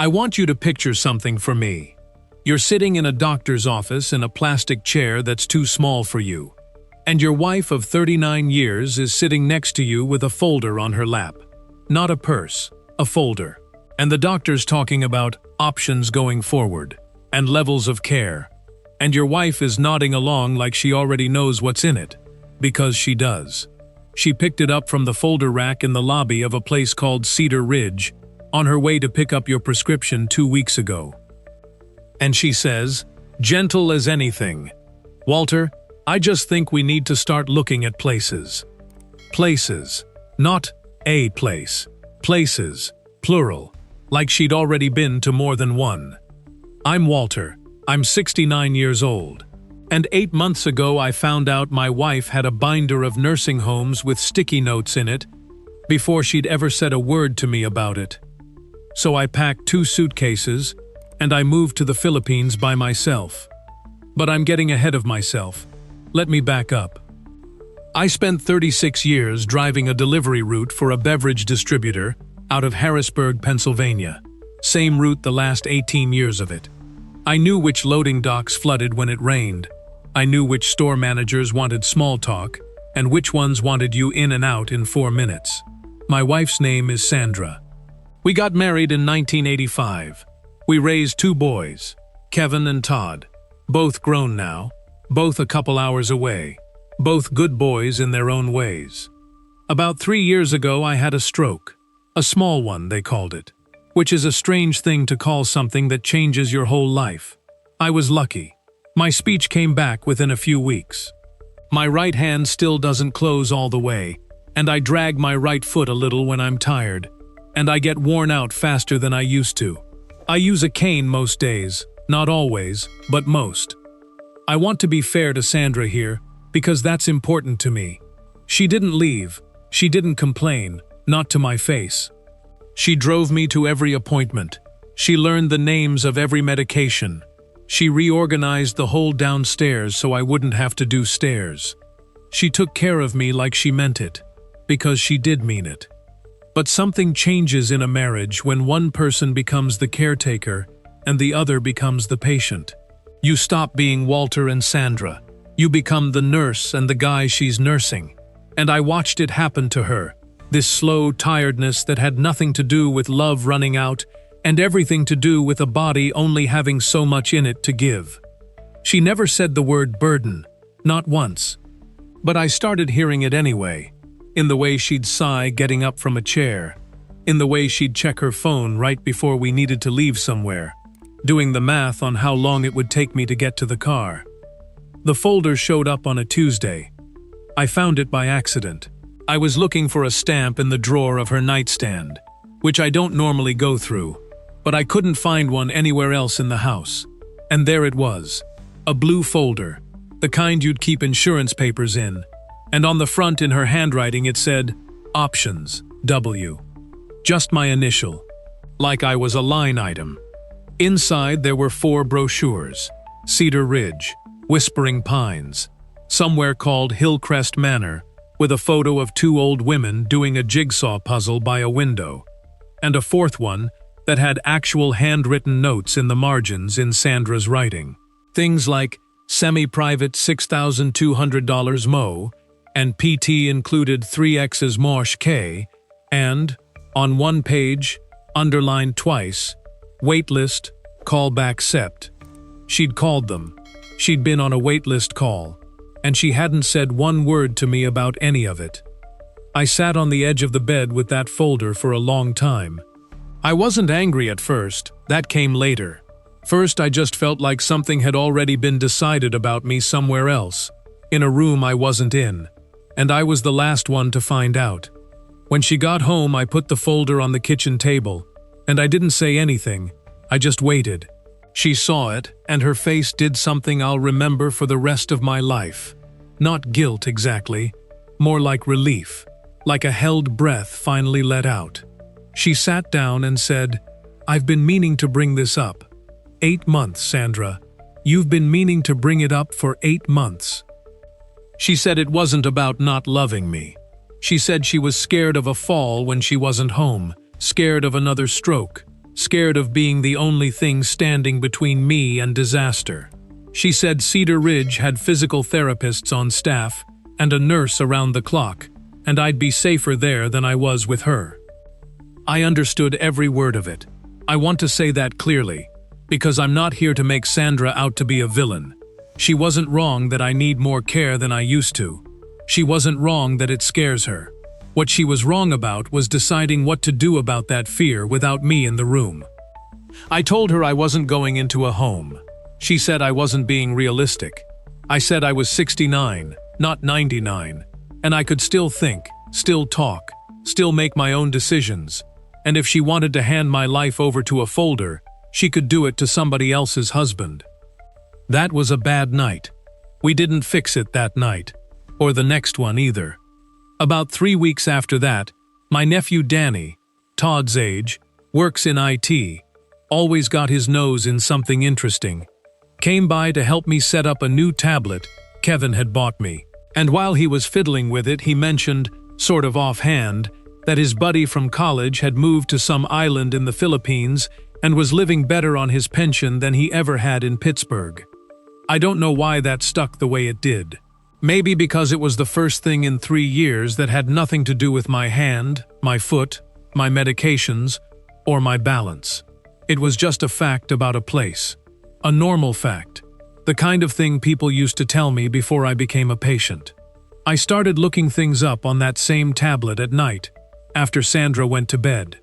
I want you to picture something for me. You're sitting in a doctor's office in a plastic chair that's too small for you. And your wife of 39 years is sitting next to you with a folder on her lap. Not a purse, a folder. And the doctor's talking about options going forward and levels of care. And your wife is nodding along like she already knows what's in it. Because she does. She picked it up from the folder rack in the lobby of a place called Cedar Ridge on her way to pick up your prescription 2 weeks ago. And she says, gentle as anything, Walter, I just think we need to start looking at places. Places. Not a place. Places. Plural. Like she'd already been to more than one. I'm Walter. I'm 69 years old. And 8 months ago I found out my wife had a binder of nursing homes with sticky notes in it before she'd ever said a word to me about it. So I packed 2 suitcases and I moved to the Philippines by myself. But I'm getting ahead of myself. Let me back up. I spent 36 years driving a delivery route for a beverage distributor out of Harrisburg, Pennsylvania. Same route the last 18 years of it. I knew which loading docks flooded when it rained. I knew which store managers wanted small talk and which ones wanted you in and out in 4 minutes. My wife's name is Sandra. We got married in 1985. We raised 2 boys, Kevin and Todd. Both grown now, both a couple hours away. Both good boys in their own ways. About 3 years ago I had a stroke. A small one, they called it. Which is a strange thing to call something that changes your whole life. I was lucky. My speech came back within a few weeks. My right hand still doesn't close all the way, and I drag my right foot a little when I'm tired, and I get worn out faster than I used to. I use a cane most days, not always, but most. I want to be fair to Sandra here, because that's important to me. She didn't leave, she didn't complain, not to my face. She drove me to every appointment. She learned the names of every medication. She reorganized the whole downstairs so I wouldn't have to do stairs. She took care of me like she meant it, because she did mean it. But something changes in a marriage when one person becomes the caretaker and the other becomes the patient. You stop being Walter and Sandra. You become the nurse and the guy she's nursing. And I watched it happen to her. This slow tiredness that had nothing to do with love running out and everything to do with a body only having so much in it to give. She never said the word burden, not once. But I started hearing it anyway, in the way she'd sigh getting up from a chair, in the way she'd check her phone right before we needed to leave somewhere, doing the math on how long it would take me to get to the car. The folder showed up on a Tuesday. I found it by accident. I was looking for a stamp in the drawer of her nightstand, which I don't normally go through, but I couldn't find one anywhere else in the house. And there it was, a blue folder, the kind you'd keep insurance papers in, and on the front in her handwriting it said, Options, W. Just my initial, like I was a line item. Inside there were 4 brochures, Cedar Ridge, Whispering Pines, somewhere called Hillcrest Manor, with a photo of 2 old women doing a jigsaw puzzle by a window, and a 4th one that had actual handwritten notes in the margins in Sandra's writing. Things like semi-private $6,200 Mo, and PT included 3X's Mosh K, and, on one page, underlined twice, waitlist, callback sept. She'd called them. She'd been on a waitlist call, and she hadn't said one word to me about any of it. I sat on the edge of the bed with that folder for a long time. I wasn't angry at first, that came later. First, I just felt like something had already been decided about me somewhere else, in a room I wasn't in, and I was the last one to find out. When she got home, I put the folder on the kitchen table, and I didn't say anything, I just waited. She saw it, and her face did something I'll remember for the rest of my life. Not guilt exactly, more like relief, like a held breath finally let out. She sat down and said, I've been meaning to bring this up. 8 months, Sandra. You've been meaning to bring it up for 8 months. She said it wasn't about not loving me. She said she was scared of a fall when she wasn't home, scared of another stroke, scared of being the only thing standing between me and disaster. She said Cedar Ridge had physical therapists on staff and a nurse around the clock, and I'd be safer there than I was with her. I understood every word of it. I want to say that clearly, because I'm not here to make Sandra out to be a villain. She wasn't wrong that I need more care than I used to. She wasn't wrong that it scares her. What she was wrong about was deciding what to do about that fear without me in the room. I told her I wasn't going into a home. She said I wasn't being realistic. I said I was 69, not 99, and I could still think, still talk, still make my own decisions. And if she wanted to hand my life over to a folder, she could do it to somebody else's husband. That was a bad night. We didn't fix it that night, or the next one either. About 3 weeks after that, my nephew Danny, Todd's age, works in IT, always got his nose in something interesting, came by to help me set up a new tablet Kevin had bought me. And while he was fiddling with it, he mentioned, sort of offhand, that his buddy from college had moved to some island in the Philippines and was living better on his pension than he ever had in Pittsburgh. I don't know why that stuck the way it did. Maybe because it was the first thing in 3 years that had nothing to do with my hand, my foot, my medications, or my balance. It was just a fact about a place. A normal fact. The kind of thing people used to tell me before I became a patient. I started looking things up on that same tablet at night, after Sandra went to bed.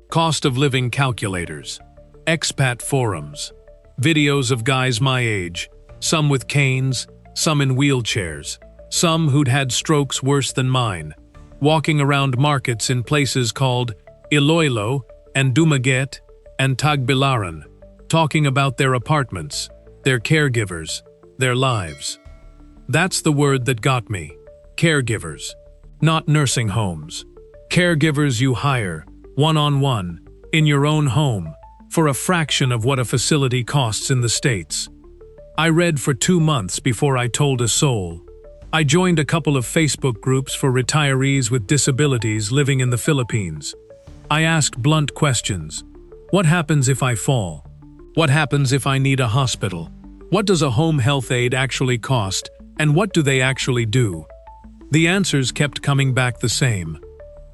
Cost of living calculators, expat forums, videos of guys my age, some with canes, some in wheelchairs, some who'd had strokes worse than mine, walking around markets in places called Iloilo and Dumaguete and Tagbilaran, talking about their apartments, their caregivers, their lives. That's the word that got me. Caregivers, not nursing homes. Caregivers you hire, one-on-one, in your own home, for a fraction of what a facility costs in the States. I read for 2 months before I told a soul. I joined a couple of Facebook groups for retirees with disabilities living in the Philippines. I asked blunt questions. What happens if I fall? What happens if I need a hospital? What does a home health aide actually cost, and what do they actually do? The answers kept coming back the same.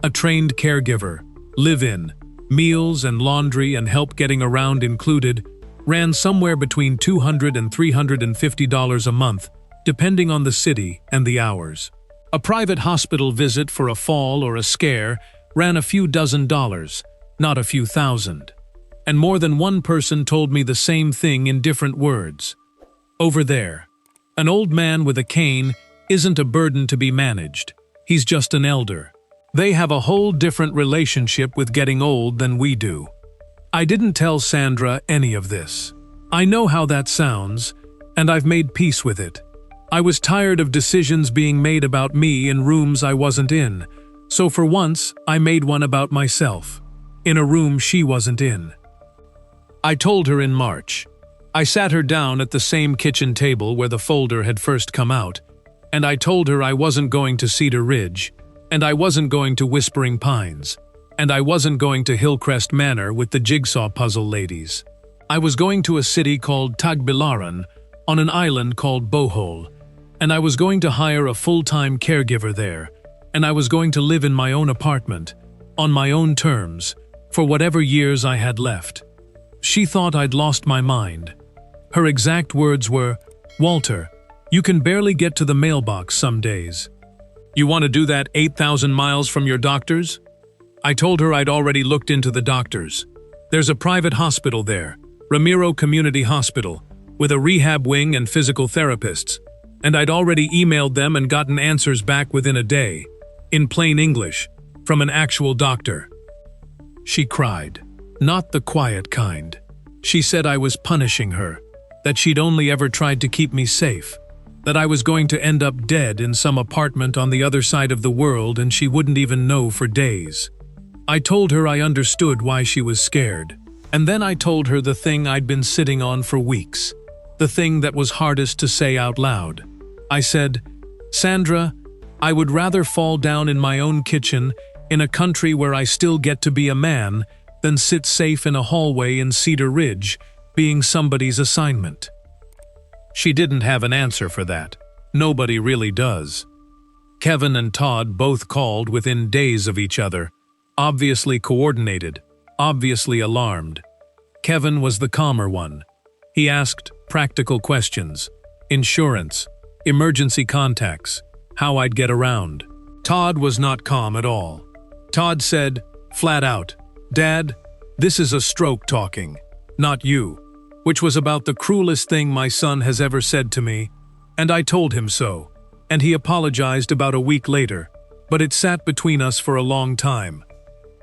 A trained caregiver, live-in, meals and laundry and help getting around included, ran somewhere between $200 and $350 a month, depending on the city and the hours. A private hospital visit for a fall or a scare ran a few dozen dollars, not a few thousand. And more than one person told me the same thing in different words. Over there. An old man with a cane isn't a burden to be managed. He's just an elder. They have a whole different relationship with getting old than we do. I didn't tell Sandra any of this. I know how that sounds, and I've made peace with it. I was tired of decisions being made about me in rooms I wasn't in, so for once I made one about myself, in a room she wasn't in. I told her in March. I sat her down at the same kitchen table where the folder had first come out, and I told her I wasn't going to Cedar Ridge, and I wasn't going to Whispering Pines, and I wasn't going to Hillcrest Manor with the jigsaw puzzle ladies. I was going to a city called Tagbilaran on an island called Bohol, and I was going to hire a full-time caregiver there, and I was going to live in my own apartment, on my own terms, for whatever years I had left. She thought I'd lost my mind. Her exact words were, "Walter, you can barely get to the mailbox some days. You want to do that 8,000 miles from your doctors?" I told her I'd already looked into the doctors. There's a private hospital there, Ramiro Community Hospital, with a rehab wing and physical therapists, and I'd already emailed them and gotten answers back within a day, in plain English, from an actual doctor. She cried. Not the quiet kind. She said I was punishing her, that she'd only ever tried to keep me safe, that I was going to end up dead in some apartment on the other side of the world and she wouldn't even know for days. I told her I understood why she was scared, and then I told her the thing I'd been sitting on for weeks, the thing that was hardest to say out loud. I said, "Sandra, I would rather fall down in my own kitchen in a country where I still get to be a man than sit safe in a hallway in Cedar Ridge, being somebody's assignment? She didn't have an answer for that. Nobody really does. Kevin and Todd both called within days of each other, obviously coordinated, obviously alarmed. Kevin was the calmer one. He asked practical questions, insurance, emergency contacts, how I'd get around. Todd was not calm at all. Todd said, flat out, "Dad, this is a stroke talking, not you," which was about the cruelest thing my son has ever said to me, and I told him so, and he apologized about a week later, but it sat between us for a long time.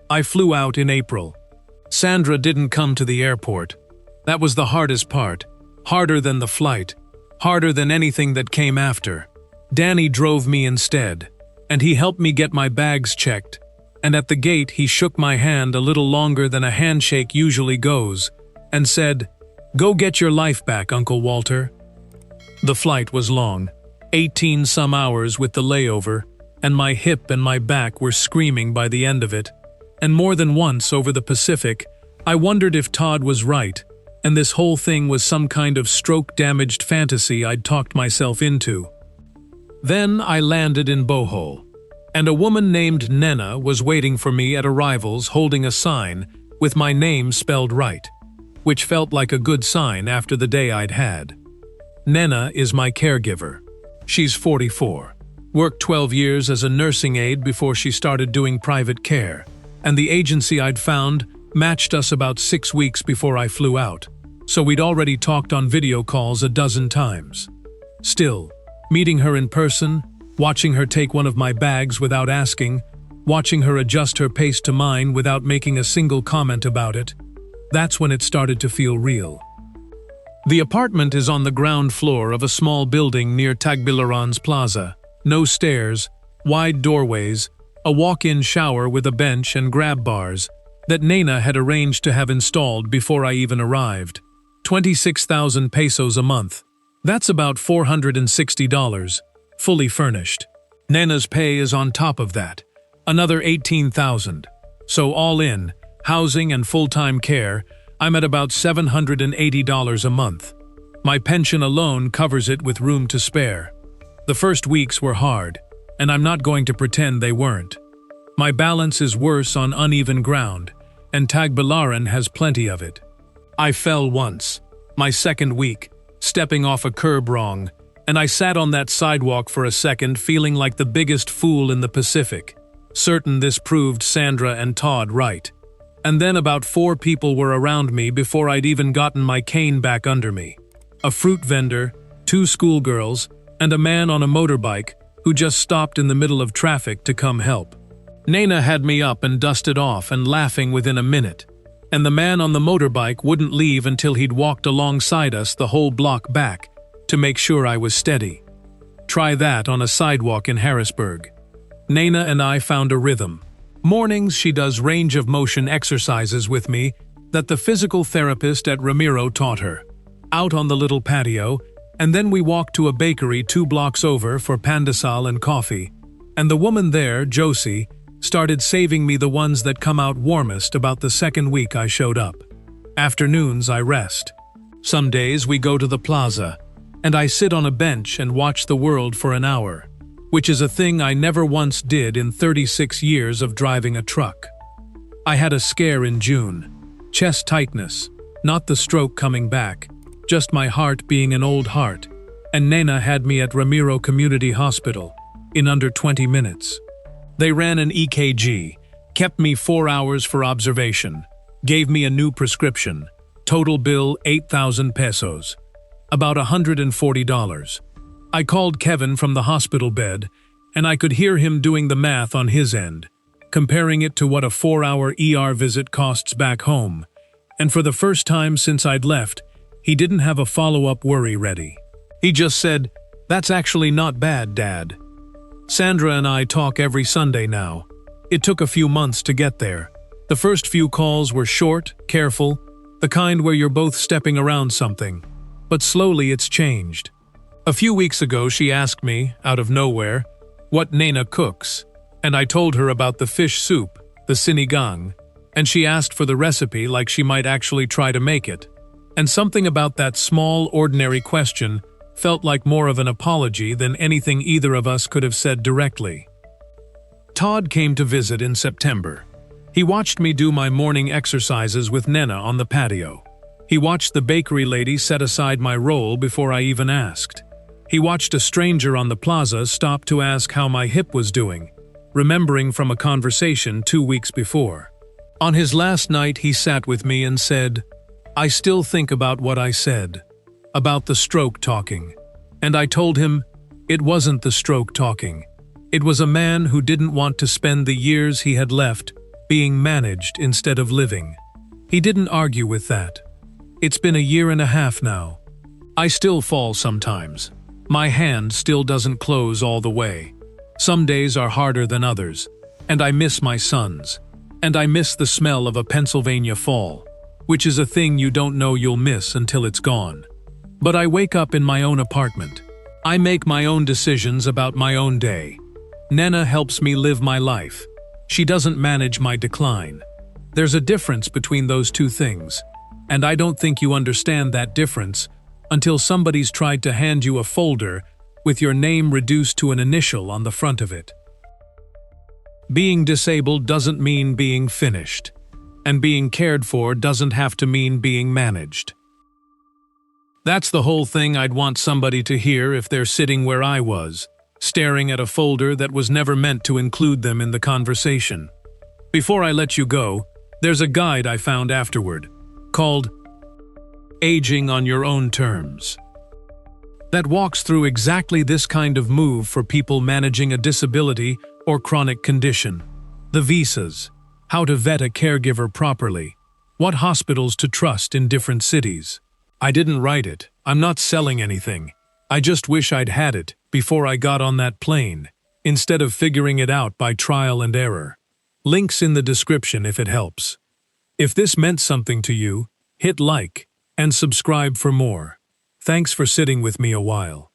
I flew out in April. Sandra didn't come to the airport. That was the hardest part, harder than the flight, harder than anything that came after. Danny drove me instead, and he helped me get my bags checked, and at the gate he shook my hand a little longer than a handshake usually goes, and said, "Go get your life back, Uncle Walter." The flight was long, 18 some hours with the layover, and my hip and my back were screaming by the end of it, and more than once over the Pacific, I wondered if Todd was right, and this whole thing was some kind of stroke-damaged fantasy I'd talked myself into. Then I landed in Bohol, and a woman named Nena was waiting for me at arrivals holding a sign with my name spelled right, which felt like a good sign after the day I'd had. Nena is my caregiver. She's 44, worked 12 years as a nursing aide before she started doing private care, and the agency I'd found matched us about 6 weeks before I flew out, so we'd already talked on video calls a dozen times. Still, meeting her in person, watching her take one of my bags without asking, watching her adjust her pace to mine without making a single comment about it, that's when it started to feel real. The apartment is on the ground floor of a small building near Tagbilaran's Plaza. No stairs, wide doorways, a walk-in shower with a bench and grab bars that Nena had arranged to have installed before I even arrived. 26,000 pesos a month. That's about $460, fully furnished. Nena's pay is on top of that, another 18,000. So all in, housing and full-time care, I'm at about $780 a month. My pension alone covers it with room to spare. The first weeks were hard, and I'm not going to pretend they weren't. My balance is worse on uneven ground, and Tagbilaran has plenty of it. I fell once, my second week, stepping off a curb wrong, and I sat on that sidewalk for a second feeling like the biggest fool in the Pacific, certain this proved Sandra and Todd right. And then about 4 people were around me before I'd even gotten my cane back under me. A fruit vendor, 2 schoolgirls, and a man on a motorbike who just stopped in the middle of traffic to come help. Nena had me up and dusted off and laughing within a minute, and the man on the motorbike wouldn't leave until he'd walked alongside us the whole block back to make sure I was steady. Try that on a sidewalk in Harrisburg. Nena and I found a rhythm. Mornings she does range of motion exercises with me that the physical therapist at Ramiro taught her, out on the little patio, and then we walk to a bakery 2 blocks over for pandesal and coffee, and the woman there, Josie, started saving me the ones that come out warmest about the second week I showed up. Afternoons I rest. Some days we go to the plaza, and I sit on a bench and watch the world for an hour, which is a thing I never once did in 36 years of driving a truck. I had a scare in June. Chest tightness, not the stroke coming back, just my heart being an old heart, and Nena had me at Ramiro Community Hospital in under 20 minutes. They ran an EKG, kept me 4 hours for observation, gave me a new prescription, total bill 8,000 pesos, about $140. I called Kevin from the hospital bed, and I could hear him doing the math on his end, comparing it to what a 4-hour ER visit costs back home, and for the first time since I'd left, he didn't have a follow-up worry ready. He just said, "That's actually not bad, Dad." Sandra and I talk every Sunday now. It took a few months to get there. The first few calls were short, careful, the kind where you're both stepping around something, but slowly it's changed. A few weeks ago she asked me, out of nowhere, what Nena cooks, and I told her about the fish soup, the sinigang, And she asked for the recipe like she might actually try to make it. And something about that small, ordinary question felt like more of an apology than anything either of us could have said directly. Todd came to visit in September. He watched me do my morning exercises with Nena on the patio. He watched the bakery lady set aside my roll before I even asked. He watched a stranger on the plaza stop to ask how my hip was doing, remembering from a conversation 2 weeks before. On his last night, he sat with me and said, "I still think about what I said, about the stroke talking." And I told him, it wasn't the stroke talking. It was a man who didn't want to spend the years he had left being managed instead of living. He didn't argue with that. It's been a year and a half now. I still fall sometimes. My hand still doesn't close all the way. Some days are harder than others, and I miss my sons. And I miss the smell of a Pennsylvania fall, which is a thing you don't know you'll miss until it's gone. But I wake up in my own apartment. I make my own decisions about my own day. Nena helps me live my life. She doesn't manage my decline. There's a difference between those two things, and I don't think you understand that difference until somebody's tried to hand you a folder with your name reduced to an initial on the front of it. Being disabled doesn't mean being finished, and being cared for doesn't have to mean being managed. That's the whole thing I'd want somebody to hear if they're sitting where I was, staring at a folder that was never meant to include them in the conversation. Before I let you go, there's a guide I found afterward, called Aging on Your Own Terms, that walks through exactly this kind of move for people managing a disability or chronic condition. The visas, how to vet a caregiver properly, what hospitals to trust in different cities. I didn't write it. I'm not selling anything. I just wish I'd had it before I got on that plane, instead of figuring it out by trial and error. Links in the description if it helps. If this meant something to you, hit like and subscribe for more. Thanks for sitting with me a while.